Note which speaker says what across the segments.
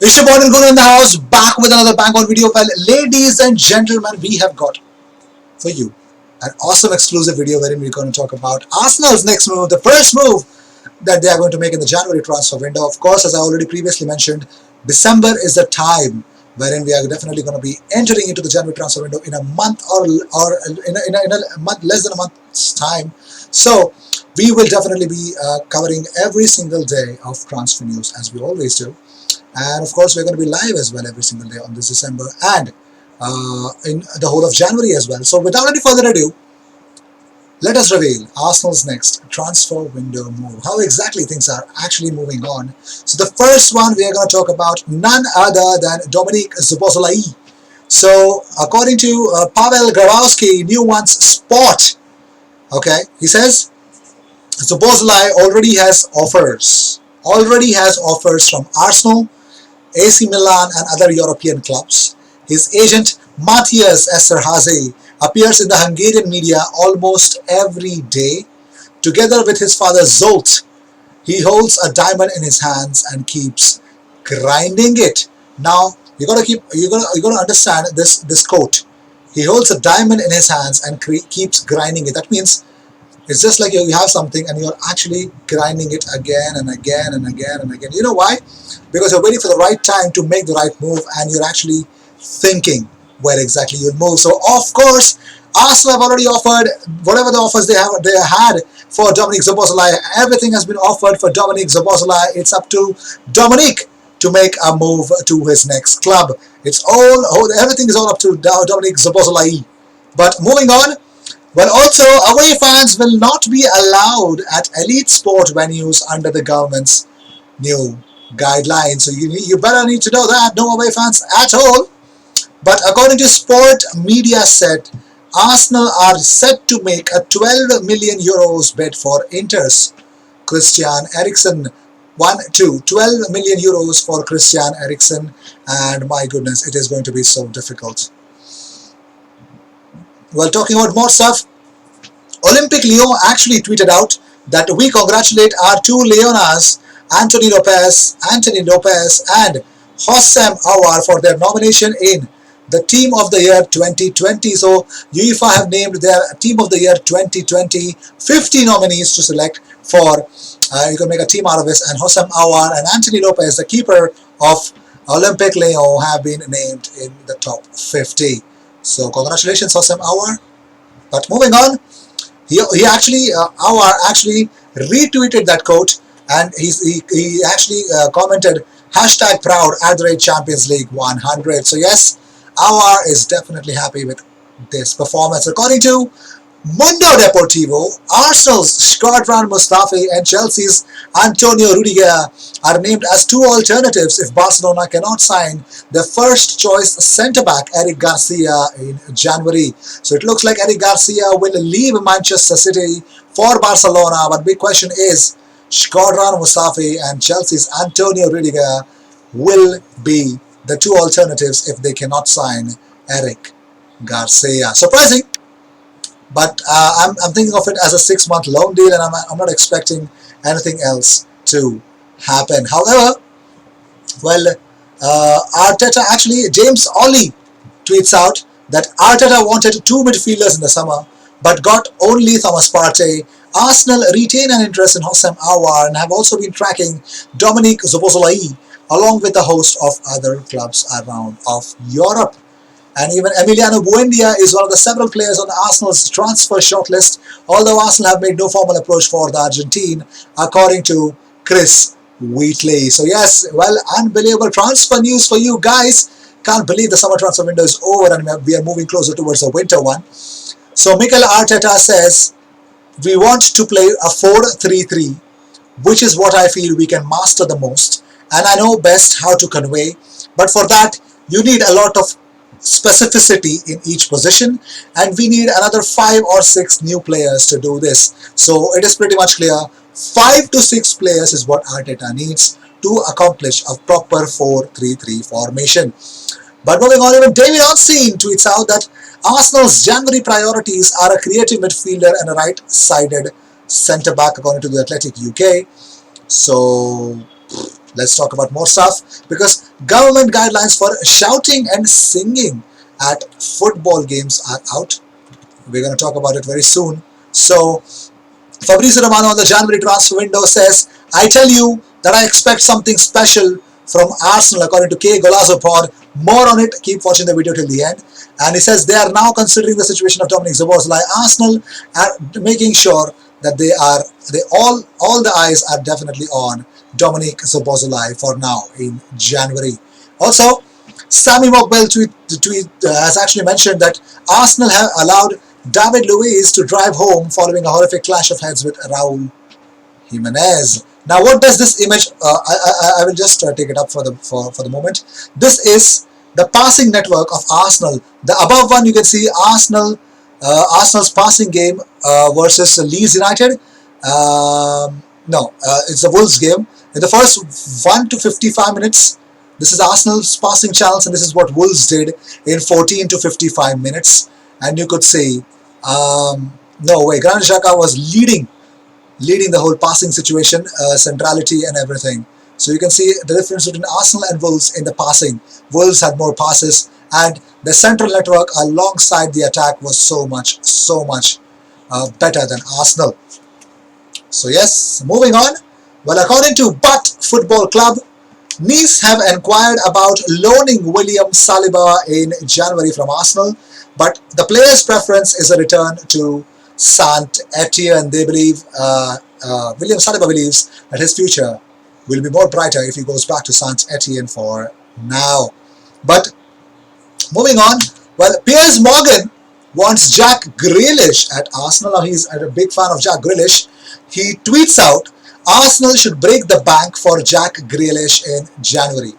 Speaker 1: It's your boy Guru in the house, back with another bang on video. Well, ladies and gentlemen, we have got for you an awesome exclusive video wherein we're going to talk about Arsenal's next move, the first move that they are going to make in the January transfer window. Of course, as I already previously mentioned, December is the time wherein we are definitely going to be entering into the January transfer window in a month or in a month, less than a month's time. So we will definitely be covering every single day of transfer news as we always do. And of course, we're going to be live as well every single day on this December and in the whole of January as well. So without any further ado, let us reveal Arsenal's next transfer window move. How exactly things are actually moving on. So the first one we are going to talk about none other than Dominic Szoboszlai. So according to Pavel Grabowski, New One's Spot, okay, he says Szoboszlai already has offers from Arsenal, AC Milan and other European clubs. His agent Matthias Esterhazy appears in the Hungarian media almost every day. Together with his father Zsolt, he holds a diamond in his hands and keeps grinding it. Now you're gonna understand this quote. He holds a diamond in his hands and keeps grinding it. That means it's just like you have something and you're actually grinding it again and again and again and again. You know why? Because you're waiting for the right time to make the right move and you're actually thinking where exactly you'll move. So of course, Arsenal have already offered whatever the offers they had for Dominic Szoboszlai. Everything has been offered for Dominic Szoboszlai. It's up to Dominic to make a move to his next club. Everything is all up to Dominic Szoboszlai. But moving on. Well, also, away fans will not be allowed at elite sport venues under the government's new guidelines. So you better need to know that. No away fans at all. But according to Sport Media Set, Arsenal are set to make a 12 million euros bid for Inter's Christian Eriksen. 12 million euros for Christian Eriksen. And my goodness, it is going to be so difficult. Well, talking about more stuff, Olympique Lyon actually tweeted out that we congratulate our two Leonas, Anthony Lopez and Hossam Aouar for their nomination in the Team of the Year 2020. So UEFA have named their Team of the Year 2020 50 nominees to select for. You can make a team out of this, and Hossam Aouar and Anthony Lopez, the keeper of Olympique Lyon, have been named in the top 50. So congratulations, Hossam Aouar. But moving on, Aouar actually retweeted that quote, and he actually commented #proud @Champions League 100. So yes, Aouar is definitely happy with this performance. According to Mundo Deportivo, Arsenal's Shkodran Mustafi and Chelsea's Antonio Rudiger are named as two alternatives if Barcelona cannot sign their first-choice centre-back Eric Garcia in January. So it looks like Eric Garcia will leave Manchester City for Barcelona, but big question is, Shkodran Mustafi and Chelsea's Antonio Rudiger will be the two alternatives if they cannot sign Eric Garcia. Surprising! But I'm thinking of it as a 6-month loan deal, and I'm not expecting anything else to happen. However, well, Arteta actually, James Ollie tweets out that Arteta wanted two midfielders in the summer, but got only Thomas Partey. Arsenal retain an interest in Hossam Aouar and have also been tracking Dominic Szoboszlai along with a host of other clubs around of Europe. And even Emiliano Buendia is one of the several players on Arsenal's transfer shortlist, although Arsenal have made no formal approach for the Argentine, according to Chris Wheatley. So yes, well, unbelievable transfer news for you guys. Can't believe the summer transfer window is over and we are moving closer towards the winter one. So Mikel Arteta says, we want to play a 4-3-3, which is what I feel we can master the most, and I know best how to convey, but for that, you need a lot of specificity in each position, and we need another 5 or 6 new players to do this. So it is pretty much clear 5 to 6 players is what Arteta needs to accomplish a proper 4-3-3 formation. But moving on, even David Ornstein tweets out that Arsenal's January priorities are a creative midfielder and a right-sided centre-back, according to the Athletic UK. So Let's talk about more stuff, because government guidelines for shouting and singing at football games are out. We're going to talk about it very soon. So Fabrizio Romano on the January transfer window says, I tell you that I expect something special from Arsenal, according to K. Golazo Pod. More on it, keep watching the video till the end. And he says they are now considering the situation of Dominic Szoboszlai. Arsenal are making sure that all the eyes are definitely on Dominic Szoboszlai for now in January. Also, Sammy Mokbel has actually mentioned that Arsenal have allowed David Luiz to drive home following a horrific clash of heads with Raul Jimenez. Now, what does this image? I will just take it up for the moment. This is the passing network of Arsenal. The above one you can see Arsenal's passing game versus Leeds United. No, it's the Wolves game. In the first 1 to 55 minutes, this is Arsenal's passing channels, and this is what Wolves did in 14 to 55 minutes. And you could see, no way, Granit Xhaka was leading the whole passing situation, centrality and everything. So you can see the difference between Arsenal and Wolves in the passing. Wolves had more passes, and the central network alongside the attack was so much better than Arsenal. So yes, moving on. Well, according to But Football Club, Nice have inquired about loaning William Saliba in January from Arsenal, but the player's preference is a return to Saint Etienne. They believe, William Saliba believes that his future will be more brighter if he goes back to Saint Etienne for now. But moving on, well, Piers Morgan wants Jack Grealish at Arsenal. Now, he's a big fan of Jack Grealish. He tweets out, Arsenal should break the bank for Jack Grealish in January.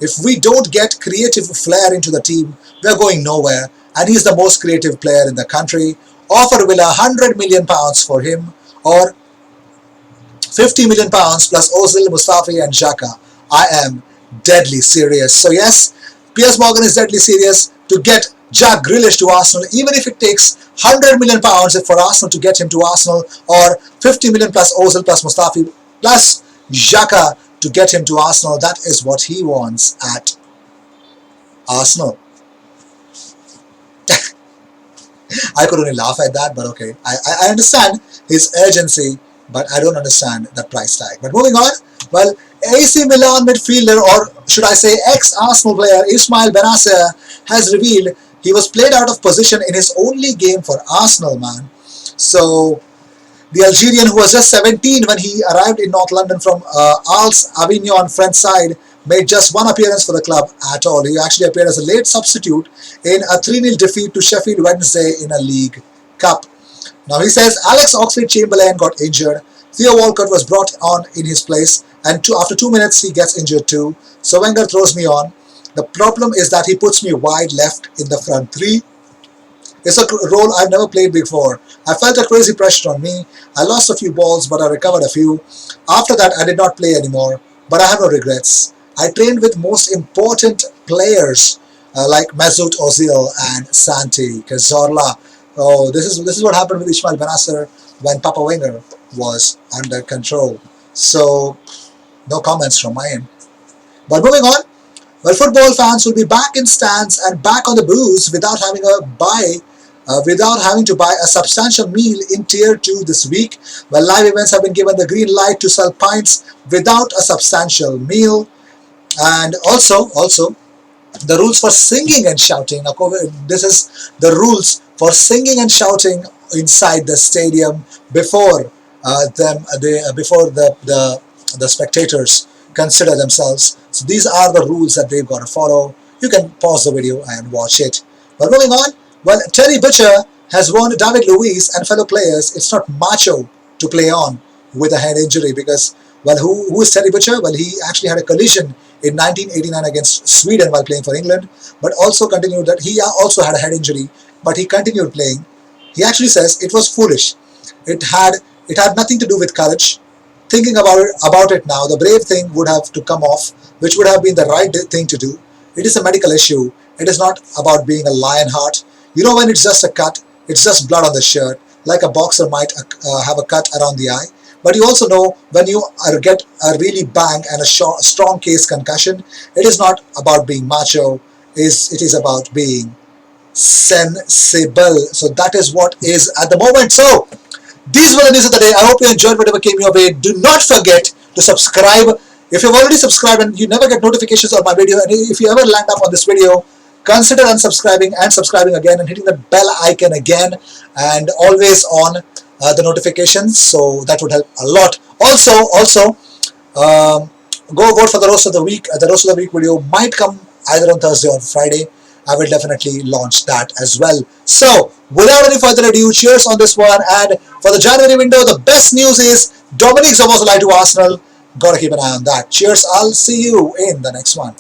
Speaker 1: If we don't get creative flair into the team, we're going nowhere, and he's the most creative player in the country. Offer Villa £100 million for him, or £50 million plus Ozil, Mustafi and Xhaka. I am deadly serious. So yes, Piers Morgan is deadly serious to get Jack Grealish to Arsenal, even if it takes £100 million for Arsenal to get him to Arsenal, or £50 million plus Ozil plus Mustafi plus Xhaka to get him to Arsenal. That is what he wants at Arsenal. I could only laugh at that, but okay. I understand his urgency, but I don't understand the price tag. But moving on, well, AC Milan midfielder, or should I say ex-Arsenal player, Ismail Benacer has revealed he was played out of position in his only game for Arsenal, man. So, the Algerian, who was just 17 when he arrived in North London from Als Avignon French side, made just one appearance for the club at all. He actually appeared as a late substitute in a 3-0 defeat to Sheffield Wednesday in a League Cup. Now he says Alex Oxlade-Chamberlain got injured. Theo Walcott was brought on in his place, and after 2 minutes he gets injured too. So Wenger throws me on. The problem is that he puts me wide left in the front three. It's a role I've never played before. I felt a crazy pressure on me. I lost a few balls, but I recovered a few. After that, I did not play anymore, but I have no regrets. I trained with most important players like Mesut Ozil and Santi Cazorla. Oh, this is what happened with Ismail Benacer when Papa Wenger was under control. So, no comments from my end. But moving on, well, football fans will be back in stands and back on the booze without having to buy a substantial meal in Tier 2 this week. Well, live events have been given the green light to sell pints without a substantial meal. And also the rules for singing and shouting. Now, this is the rules for singing and shouting inside the stadium before the spectators consider themselves. So these are the rules that they've got to follow. You can pause the video and watch it. But moving on, well, Terry Butcher has warned David Luiz and fellow players it's not macho to play on with a head injury, because, well, who is Terry Butcher? Well, he actually had a collision in 1989 against Sweden while playing for England, but also continued that he also had a head injury, but he continued playing. He actually says it was foolish. It had nothing to do with courage. Thinking about it now, the brave thing would have to come off, which would have been the right thing to do. It is a medical issue. It is not about being a lion heart. You know, when it's just a cut, it's just blood on the shirt, like a boxer might have a cut around the eye. but you also know when you get a really bang and a strong case concussion, it is not about being macho, it is about being sensible. So that is what is at the moment. So these were the news of the day. I hope you enjoyed whatever came your way. Do not forget to subscribe. If you've already subscribed and you never get notifications of my video, and if you ever land up on this video, consider unsubscribing and subscribing again and hitting the bell icon again, and always on the notifications. So that would help a lot. Also, um, go vote for the roast of the week. The roast of the week video might come either on Thursday or Friday. I will definitely launch that as well. So, without any further ado, cheers on this one. And for the January window, the best news is Dominic Szoboszlai to Arsenal. Gotta keep an eye on that. Cheers. I'll see you in the next one.